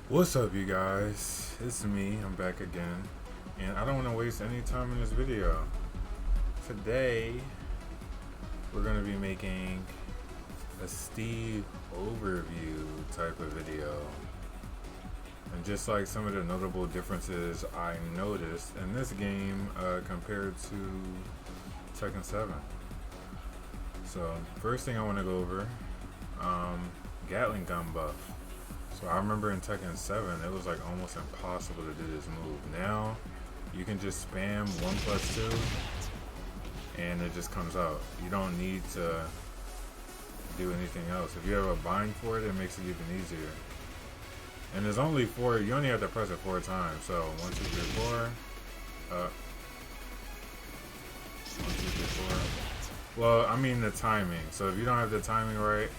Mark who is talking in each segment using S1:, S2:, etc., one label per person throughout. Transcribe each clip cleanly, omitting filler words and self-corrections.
S1: What's up, you guys? It's me. I'm back again, and I don't want to waste any time in this video. Today, we're going to be making a Steve overview type of video. And just like some of the notable differences I noticed in this game compared to Tekken 7. So, first thing I want to go over, Gatling Gun buff. So I remember in Tekken 7, it was like almost impossible to do this move. Now, you can just spam 1+2, and it just comes out. You don't need to do anything else. If you have a bind for it, it makes it even easier. And there's only 4, you only have to press it 4 times. So 1, 2, 3, 4, up. 1, 2, 3, 4. Well, I mean the timing. So if you don't have the timing right,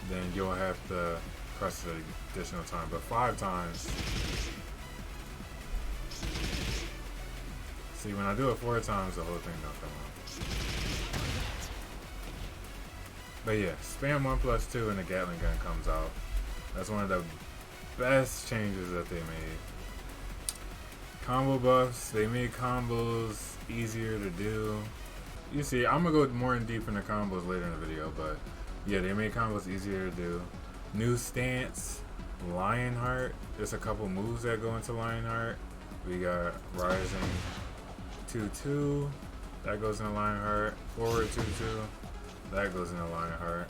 S1: then you'll have to press the additional time, but 5 times. See, when I do it 4 times, the whole thing don't come out. But yeah, spam 1+2 and the Gatling Gun comes out. That's one of the best changes that they made. Combo buffs, they made combos easier to do. You see, I'm gonna go more in deep in the combos later in the video, but yeah, they made combos easier to do. New stance, LionHeart. There's a couple moves that go into LionHeart. We got rising 2-2, that goes into LionHeart. Forward 2-2, that goes into LionHeart.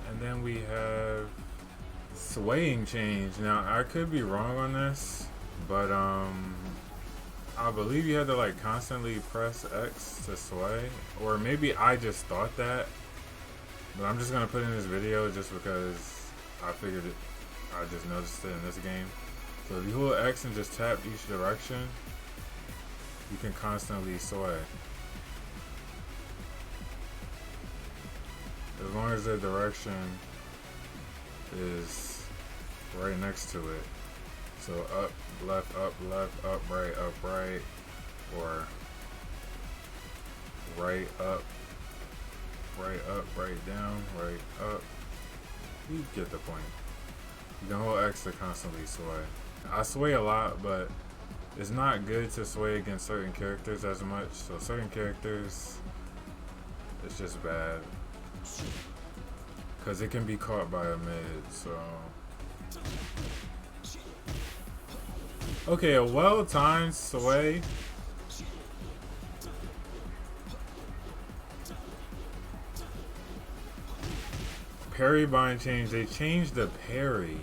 S1: And then we have swaying change. Now I could be wrong on this, but I believe you had to like constantly press X to sway, or maybe I just thought that. But I'm just gonna put in this video just because I figured it. I just noticed it in this game. So if you hold X and just tap each direction, you can constantly sway. As long as the direction is right next to it. So up, left, up, right, or right, up, right down, right up. You get the point. You can hold X to constantly sway. I sway a lot, but it's not good to sway against certain characters as much. So certain characters, it's just bad. Because it can be caught by a mid, so. Okay, a well-timed sway. Parry bind change. They changed the parry.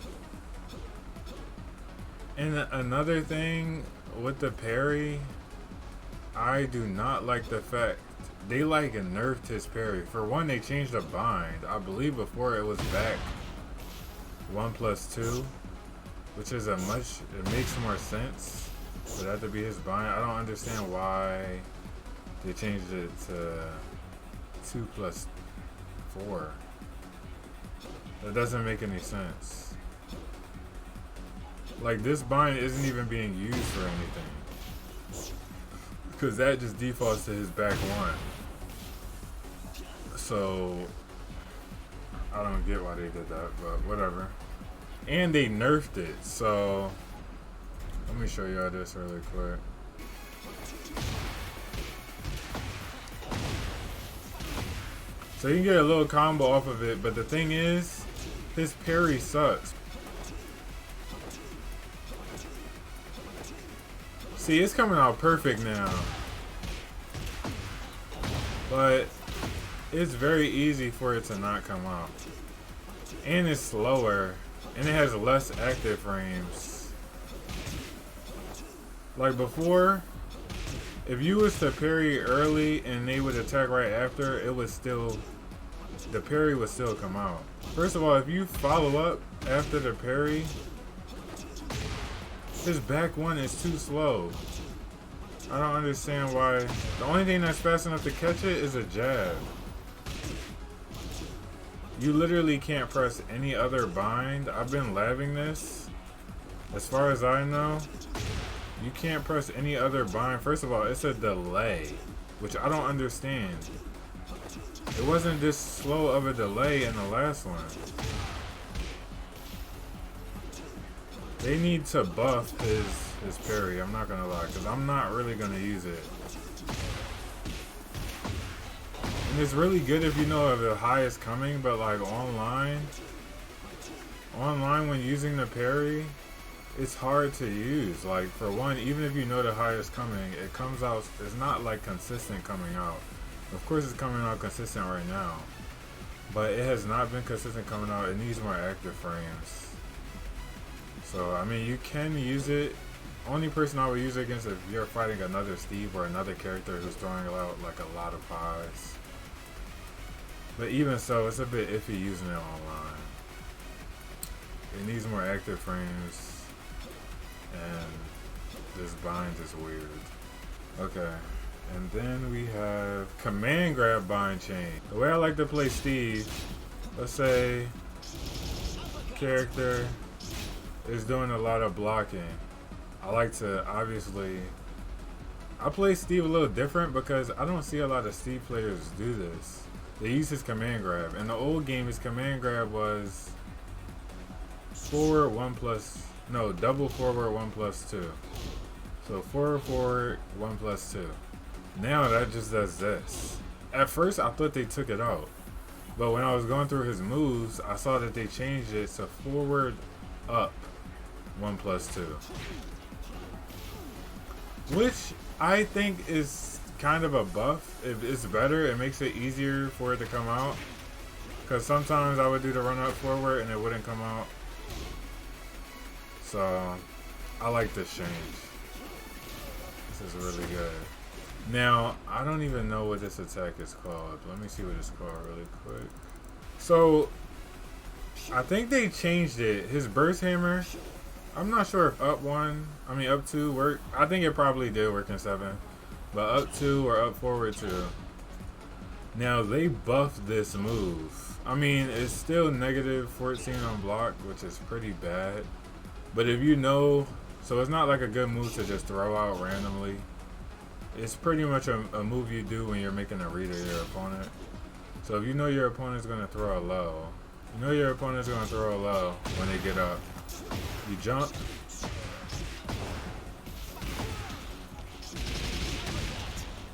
S1: And another thing with the parry, I do not like the fact they like nerfed his parry. For one, they changed the bind. I believe before it was back 1+2, which is it makes more sense for that to be his bind. I don't understand why they changed it to 2+4. That doesn't make any sense. Like, this bind isn't even being used for anything, because that just defaults to his back 1. So I don't get why they did that, but whatever. And they nerfed it, so let me show y'all this really quick. So you can get a little combo off of it, but the thing is, his parry sucks. See, it's coming out perfect now. But it's very easy for it to not come out. And it's slower. And it has less active frames. Like before, if you was to parry early and they would attack right after, it would still, the parry would still come out. First of all, if you follow up after the parry, his back 1 is too slow. I don't understand why. The only thing that's fast enough to catch it is a jab. You literally can't press any other bind. I've been labbing this. As far as I know, you can't press any other bind. First of all, it's a delay, which I don't understand. It wasn't this slow of a delay in the last one. They need to buff his parry, I'm not gonna lie, because I'm not really gonna use it. And it's really good if you know the high is coming, but like online when using the parry, it's hard to use. Like for one, even if you know the high is coming, it comes out, it's not like consistent coming out. Of course it's coming out consistent right now, but it has not been consistent coming out. It needs more active frames. So I mean, you can use it. Only person I would use it against if you're fighting another Steve or another character who's throwing out like a lot of highs. But even so, it's a bit iffy using it online. It needs more active frames, and this bind is weird. Okay, and then we have command grab bind chain. The way I like to play Steve, let's say character is doing a lot of blocking. I like to, obviously, I play Steve a little different because I don't see a lot of Steve players do this. They use his command grab. In the old game, his command grab was forward 1 plus, no, double forward 1 plus 2. So forward 1 plus 2. Now that just does this. At first, I thought they took it out. But when I was going through his moves, I saw that they changed it to forward up 1 plus 2. Which I think is kind of a buff. If it's better, it makes it easier for it to come out. Because sometimes I would do the run up forward and it wouldn't come out. So I like this change. This is really good. Now, I don't even know what this attack is called. Let me see what it's called really quick. So I think they changed it. His burst hammer, I'm not sure if up 2 worked. I think it probably did work in 7. But up 2 or up forward 2. Now they buffed this move. I mean, it's still negative 14 on block, which is pretty bad. But if you know, so it's not like a good move to just throw out randomly. It's pretty much a move you do when you're making a read of your opponent. So if you know your opponent's going to throw a low, when they get up. You jump.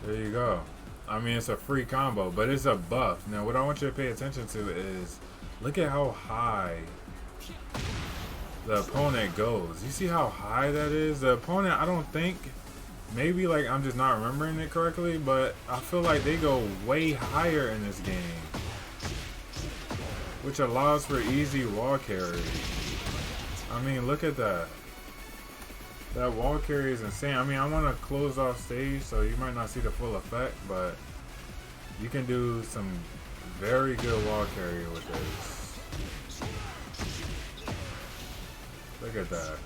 S1: There you go. I mean, it's a free combo, but it's a buff. Now, what I want you to pay attention to is, look at how high the opponent goes. You see how high that is? The opponent, I don't think, maybe like I'm just not remembering it correctly, but I feel like they go way higher in this game, which allows for easy wall carry. I mean, look at that. That wall carry is insane. I mean, I want to close off stage, so you might not see the full effect, but you can do some very good wall carry with this. Look at that.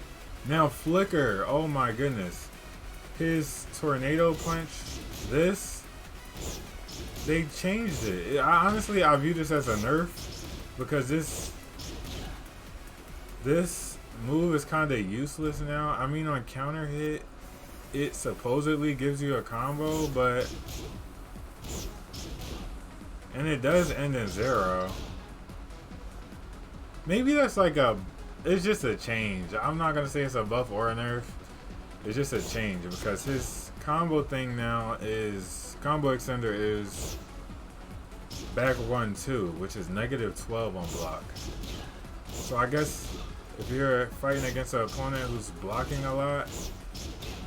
S1: Now, Flicker. Oh my goodness. His tornado punch, they changed it. Honestly, I view this as a nerf because this move is kind of useless now. I mean, on counter hit, it supposedly gives you a combo, and it does end in 0. Maybe that's like it's just a change. I'm not gonna say it's a buff or a nerf. It's just a change because his combo thing now is, combo extender is back 1-2, which is negative 12 on block. So I guess if you're fighting against an opponent who's blocking a lot,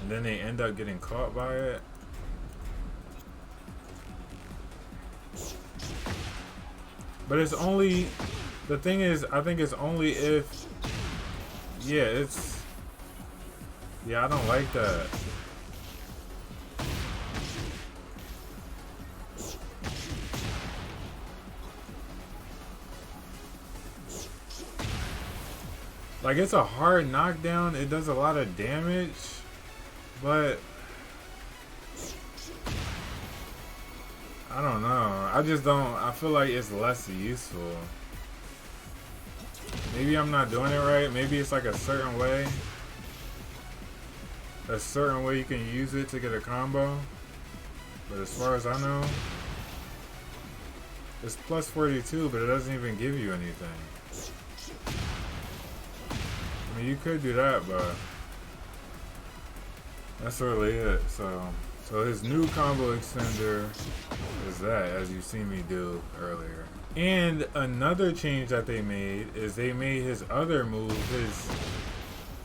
S1: and then they end up getting caught by it, but it's only, the thing is, I think it's only if, I don't like that. Like, it's a hard knockdown. It does a lot of damage, but I don't know. I feel like it's less useful. Maybe I'm not doing it right. Maybe it's like a certain way you can use it to get a combo. But as far as I know, it's plus 42, but it doesn't even give you anything. I mean, you could do that, but that's really it. So his new combo extender is that, as you see me do earlier. And another change that they made is they made his other move,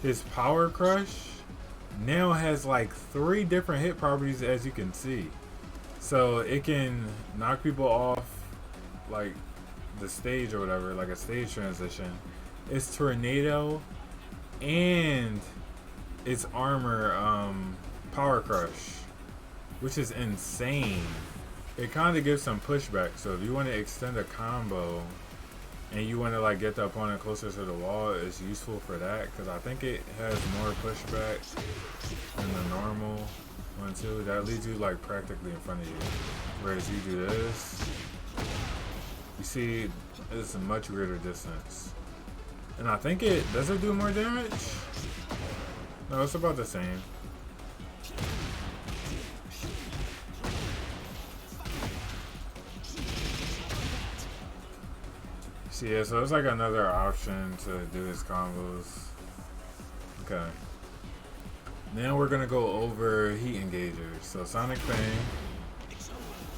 S1: his Power Crush, now has like 3 different hit properties, as you can see. So it can knock people off like the stage or whatever, like a stage transition. It's Tornado and it's Armor Power Crush, which is insane. It kind of gives some pushback. So if you want to extend a combo and you want to like get the opponent closer to the wall, it's useful for that, because I think it has more pushback than the normal one too. That leaves you like practically in front of you, whereas you do this, you see it's a much greater distance. And I think does it do more damage? No, it's about the same. See, yeah, so it's like another option to do his combos. Okay. Now we're gonna go over heat engagers. So Sonic Fang,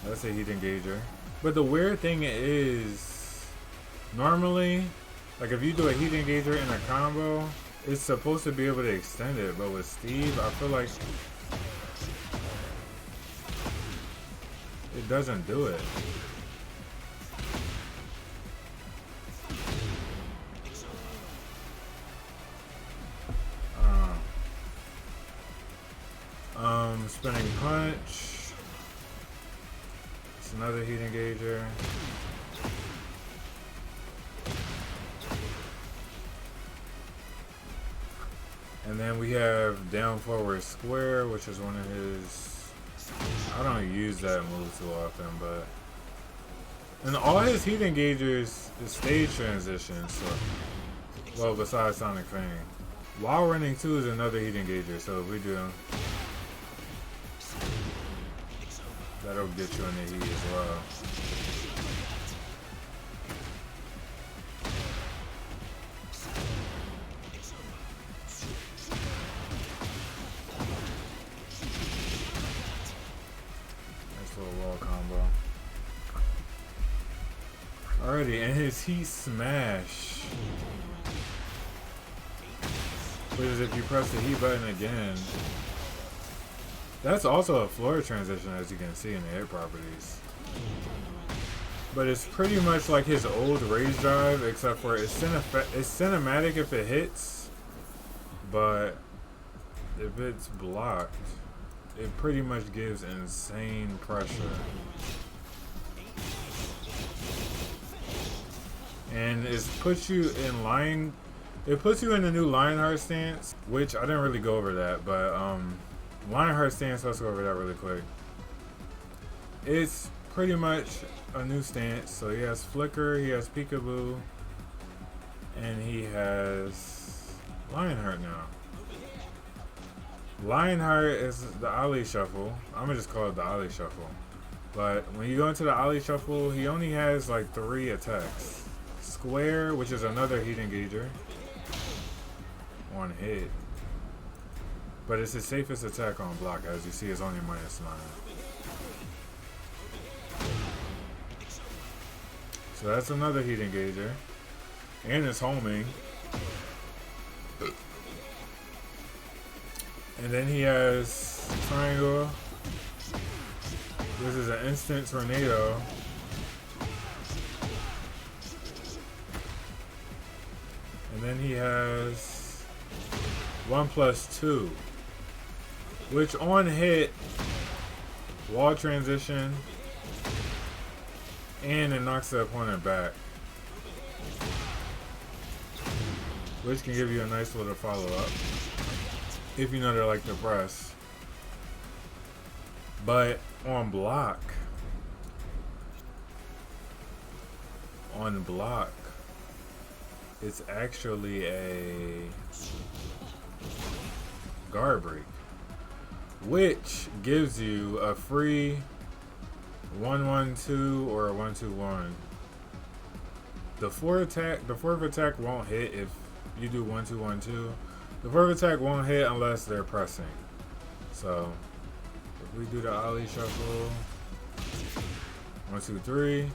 S1: that's a heat engager. But the weird thing is, normally, like if you do a heat engager in a combo, it's supposed to be able to extend it. But with Steve, I feel like it doesn't do it. Spinning Punch. It's another heat engager. And then we have Down Forward Square, which is one of his. I don't use that move too often, but. And all his heat engagers is stage transitions, so. Well, besides Sonic Fang. While Running 2 is another heat engager, so if we do. That'll get you in the heat as well. Nice little wall combo. Alrighty, and his Heat Smash, which is if you press the heat button again. That's also a floor transition, as you can see in the hit properties. But it's pretty much like his old Rage Drive, except for it's cinematic if it hits, but if it's blocked, it pretty much gives insane pressure. And it puts you in line. It puts you in the new LionHeart stance, which I didn't really go over that, but LionHeart stance, let's go over that really quick. It's pretty much a new stance. So he has Flicker, he has Peekaboo, and he has LionHeart now. LionHeart is the Ollie Shuffle. I'm gonna just call it the Ollie Shuffle. But when you go into the Ollie Shuffle, he only has like 3 attacks. Square, which is another heat engager. 1 hit. But it's his safest attack on block, as you see, it's only -9. So that's another heat engager. And it's homing. And then he has Triangle. This is an instant tornado. And then he has 1+2. Which on hit, wall transition, and it knocks the opponent back. Which can give you a nice little follow-up, if you know they like to press. But on block, it's actually a guard break, which gives you a free 1-1-2 or a 1-2-1. The fourth attack won't hit if You do 1 2 1 2. The forward attack won't hit unless they're pressing. So if we do the ollie shuffle, 1 2 3,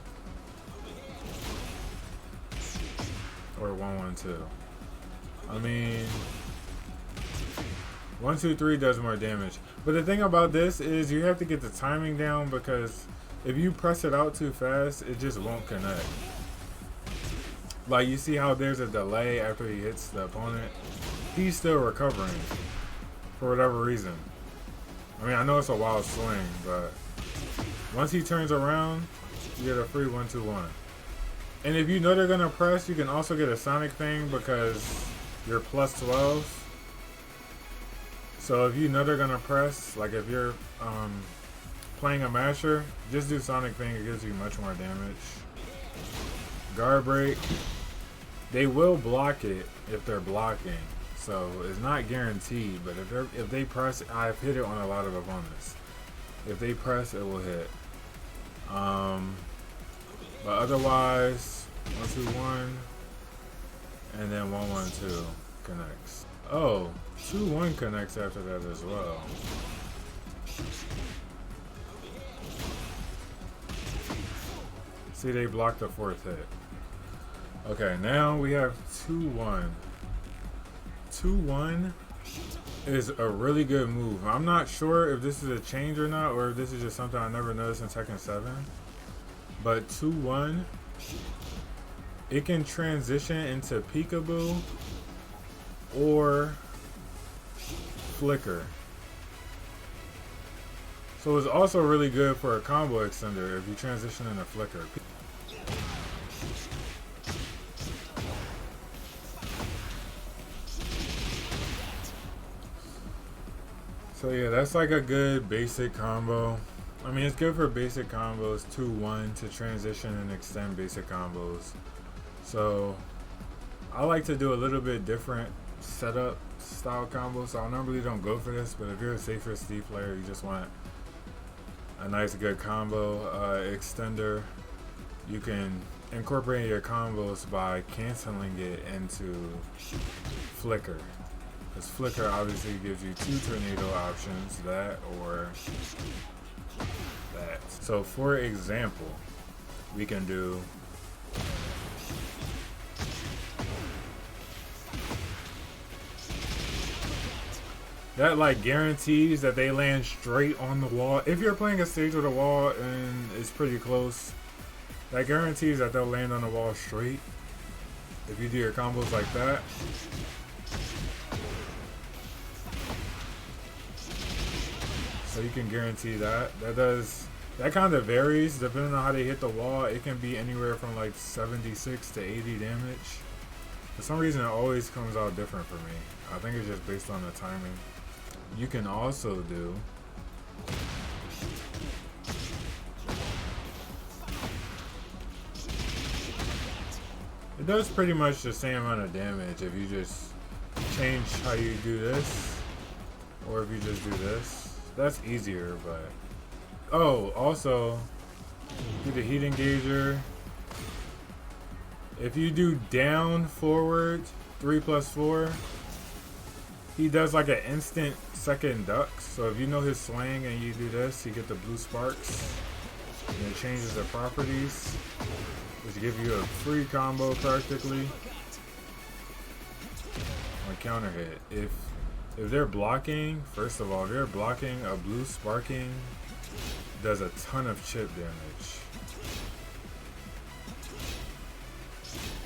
S1: or 1 1 2. I mean, 1 2 3 does more damage. But the thing about this is you have to get the timing down, because if you press it out too fast, it just won't connect. Like, you see how there's a delay after he hits the opponent? He's still recovering for whatever reason. I mean, I know it's a wild swing, but once he turns around, you get a free 1 2 1. And if you know they're gonna press, you can also get a Sonic thing because you're plus 12. So if you know they're gonna press, like if you're playing a masher, just do Sonic thing. It gives you much more damage. Guard break. They will block it if they're blocking, so it's not guaranteed. But if they press, I've hit it on a lot of opponents. If they press, it will hit. But otherwise, 1 2 1, and then 1 1 2 connects. Oh, 2 1 connects after that as well. See, they blocked the 4th hit. Okay, now we have 2 1. 2 1 is a really good move. I'm not sure if this is a change or not, or if this is just something I never noticed in Tekken 7. But 2 1, it can transition into peekaboo or flicker. So it's also really good for a combo extender if you transition into flicker. So yeah, that's like a good basic combo. I mean, it's good for basic combos, 2 1 to transition and extend basic combos. So I like to do a little bit different setup style combos. So I normally don't go for this, but if you're a safer Steve player, you just want a nice good combo extender, you can incorporate your combos by canceling it into flicker. Because flicker obviously gives you 2 tornado options, that or that. So for example, we can do that, like guarantees that they land straight on the wall. If you're playing a stage with a wall and it's pretty close, that guarantees that they'll land on the wall straight if you do your combos like that. So you can guarantee that. That kind of varies depending on how they hit the wall. It can be anywhere from like 76 to 80 damage. For some reason, it always comes out different for me. I think it's just based on the timing. You can also do it does pretty much the same amount of damage if you just change how you do this, or if you just do this. That's easier, but oh, also do the heat engager. If you do down forward 3+4, he does like an instant second duck. So if you know his swing and you do this, you get the blue sparks, and it changes the properties, which give you a free combo practically on counter hit. If they're blocking, first of all, if they're blocking, a blue sparking does a ton of chip damage.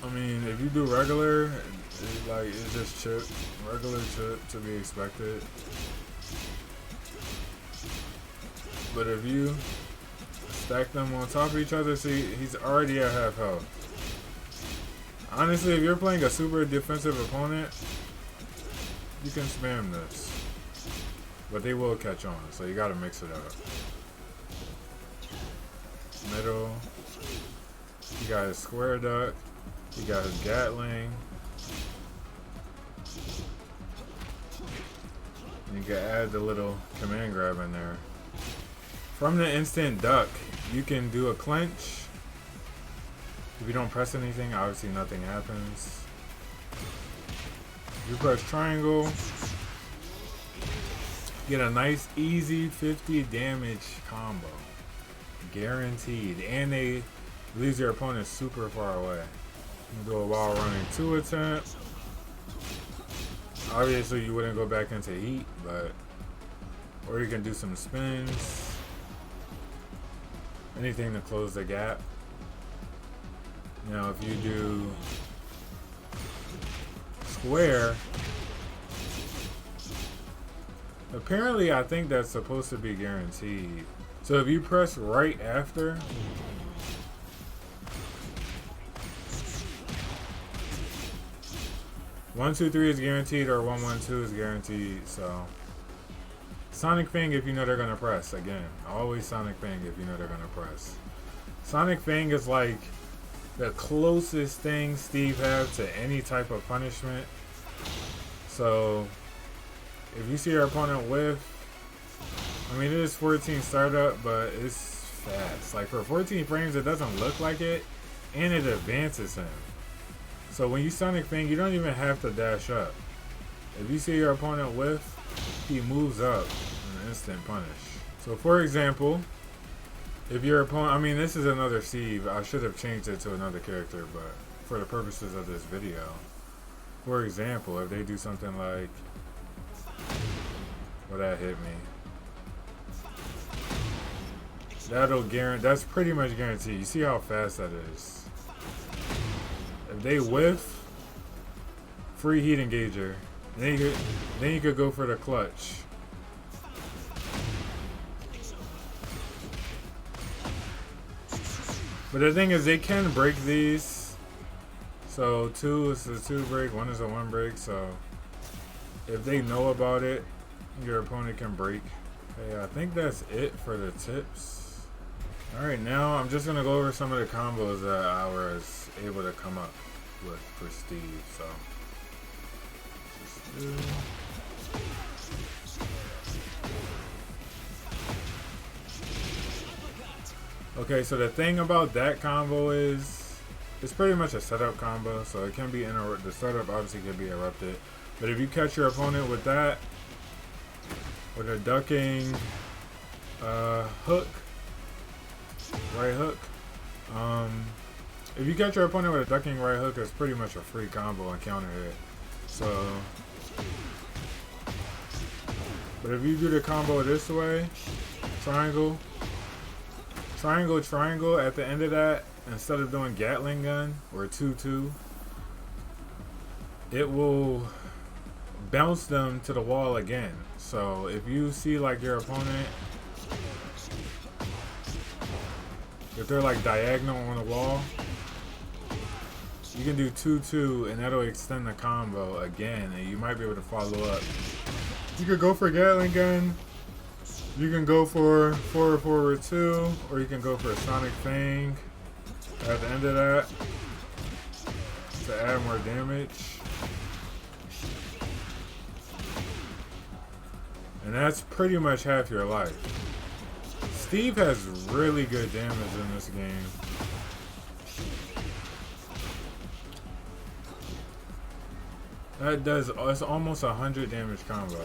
S1: I mean, if you do regular, it's just chip, regular chip to be expected. But if you stack them on top of each other, see, he's already at half health. Honestly, if you're playing a super defensive opponent, you can spam this, but they will catch on, so you gotta mix it up. Middle, you got his square duck, you got his Gatling, and you can add the little command grab in there. From the instant duck, you can do a clinch. If you don't press anything, obviously nothing happens. You press triangle, get a nice easy 50 damage combo. Guaranteed. And they leaves your opponent super far away. You do a while running 2 attempt. Obviously you wouldn't go back into heat, but or you can do some spins. Anything to close the gap. Now if you do square, apparently I think that's supposed to be guaranteed. So if you press right after, one, 2, 3 is guaranteed, or 1, 1, 2 is guaranteed. So Sonic Fang if you know they're gonna press. Again, always Sonic Fang if you know they're gonna press. Sonic Fang is like the closest thing Steve has to any type of punishment. So if you see your opponent whiff, I mean it is 14 startup, but it's fast. Like for 14 frames it doesn't look like it, and it advances him. So when you Sonic Fang, you don't even have to dash up. If you see your opponent whiff, he moves up in an instant punish. So for example, if your opponent, I mean this is another Steve, I should have changed it to another character, but for the purposes of this video, for example, if they do something like, well that hit me, that'll guarantee, that's pretty much guaranteed. You see how fast that is. If they whiff, free heat engager, then you could go for the clutch. But the thing is, they can break these. So 2 is a 2 break, 1 is a 1 break. So if they know about it, your opponent can break. Okay, I think that's it for the tips. Alright, now I'm just gonna go over some of the combos that I was able to come up with for Steve. So just do. Okay, so the thing about that combo is it's pretty much a setup combo, so it can be the setup obviously can be interrupted. But if you catch your opponent with that, with a ducking hook, right hook, if you catch your opponent with a ducking right hook, it's pretty much a free combo and counter hit. So, but if you do the combo this way, triangle, triangle, triangle, at the end of that, instead of doing Gatling Gun or 2-2, it will bounce them to the wall again. So if you see like your opponent, if they're like diagonal on the wall, you can do 2-2 and that'll extend the combo again, and you might be able to follow up. You could go for Gatling Gun, you can go for forward forward 2, or you can go for a Sonic Fang at the end of that to add more damage. And that's pretty much half your life. Steve has really good damage in this game. That does, it's almost 100 damage combo.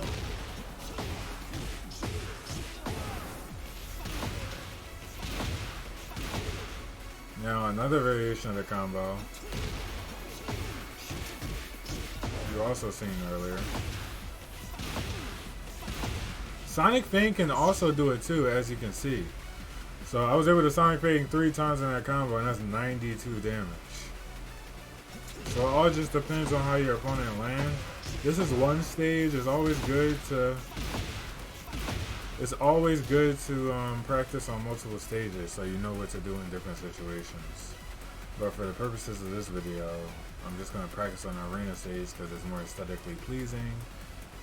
S1: Now another variation of the combo you also seen earlier. Sonic Fang can also do it too, as you can see. So I was able to Sonic Fang 3 times in that combo, and that's 92 damage. So it all just depends on how your opponent lands. This is one stage. It's always good to practice on multiple stages so you know what to do in different situations. But for the purposes of this video, I'm just going to practice on the arena stage because it's more aesthetically pleasing,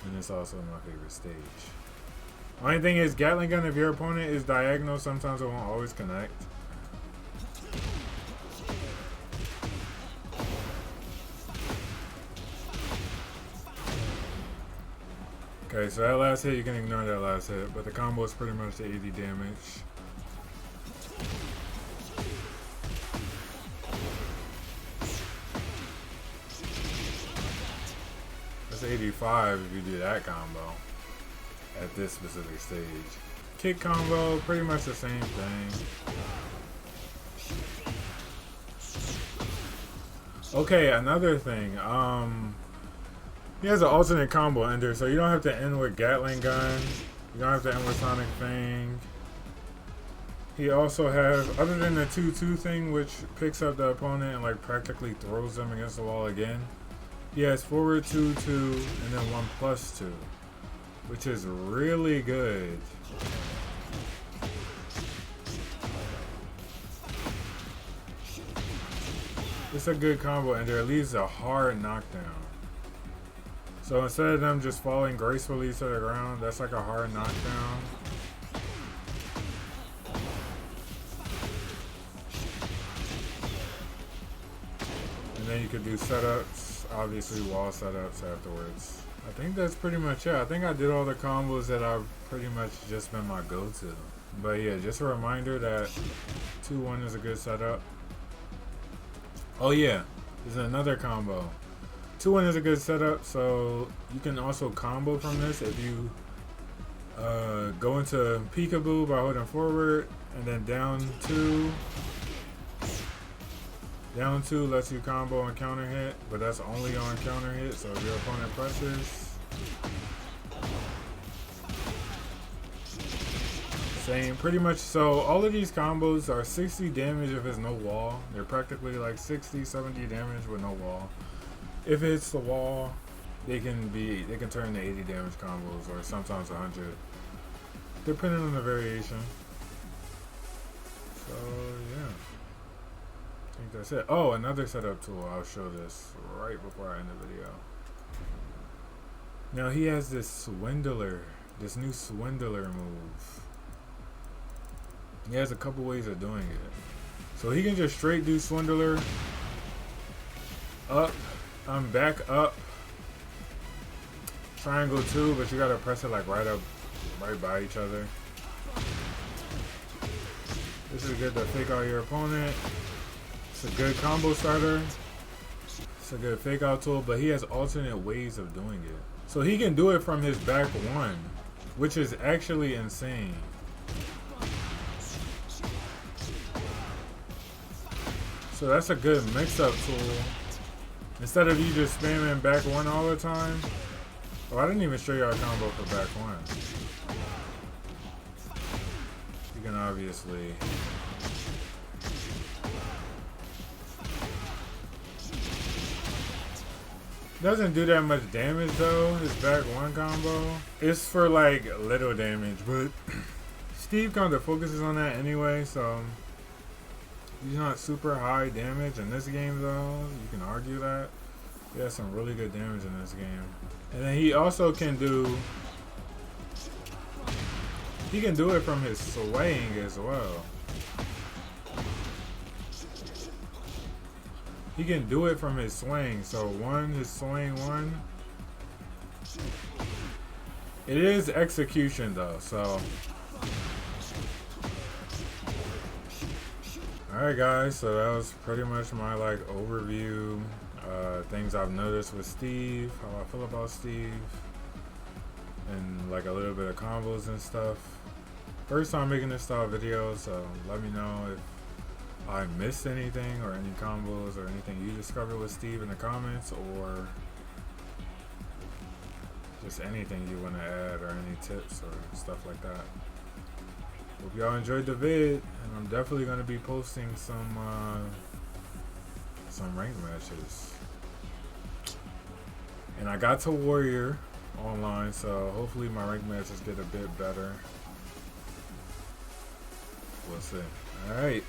S1: and it's also my favorite stage. Only thing is, Gatling Gun, if your opponent is diagonal, sometimes it won't always connect. Okay, so that last hit, you can ignore that last hit, but the combo is pretty much the 80 damage. plus 85 if you do that combo at this specific stage. Kick combo, pretty much the same thing. Okay, another thing. He has an alternate combo ender, so you don't have to end with Gatling Gun. You don't have to end with Sonic Fang. He also has, other than the 2-2 thing, which picks up the opponent and like practically throws them against the wall again, he has forward 2-2 and then 1+2, which is really good. It's a good combo ender. It leaves a hard knockdown. So instead of them just falling gracefully to the ground, that's like a hard knockdown. And then you could do setups, obviously wall setups afterwards. I think that's pretty much it. I think I did all the combos that I've pretty much just been my go-to. But yeah, just a reminder that 2-1 is a good setup. Oh yeah, there's another combo. 2-1 is a good setup, so you can also combo from this if you go into peekaboo by holding forward and then down 2. Down 2 lets you combo and counter hit, but that's only on counter hit, so if your opponent presses. Same, pretty much. So all of these combos are 60 damage if it's no wall. They're practically like 60, 70 damage with no wall. If it's the wall, they can turn to 80 damage combos or sometimes 100, depending on the variation. So yeah, I think that's it. Oh, another setup tool. I'll show this right before I end the video. Now he has this Swindler, this new Swindler move. He has a couple ways of doing it. So he can just straight do Swindler. Up. Back up. Triangle 2, but you gotta press it like right by each other. This is good to fake out your opponent. It's a good combo starter. It's a good fake out tool, but he has alternate ways of doing it. So he can do it from his back 1, which is actually insane. So that's a good mix-up tool. Instead of you just spamming back 1 all the time. Oh, I didn't even show you our combo for back 1. You can obviously... Doesn't do that much damage though, his back 1 combo. It's for like little damage, but Steve kind of focuses on that anyway, so... He's not super high damage in this game though. You can argue that. He has some really good damage in this game. And then he also can do... He can do it from his swaying as well. He can do it from his swing. So his swing 1. It is execution though, so... Alright guys, so that was pretty much my like overview, things I've noticed with Steve, how I feel about Steve, and like a little bit of combos and stuff. First time making this style of video, so let me know if I missed anything or any combos or anything you discovered with Steve in the comments, or just anything you want to add or any tips or stuff like that. Hope y'all enjoyed the vid, and I'm definitely going to be posting some ranked matches. And I got to Warrior online, so hopefully my ranked matches get a bit better. We'll see. Alright.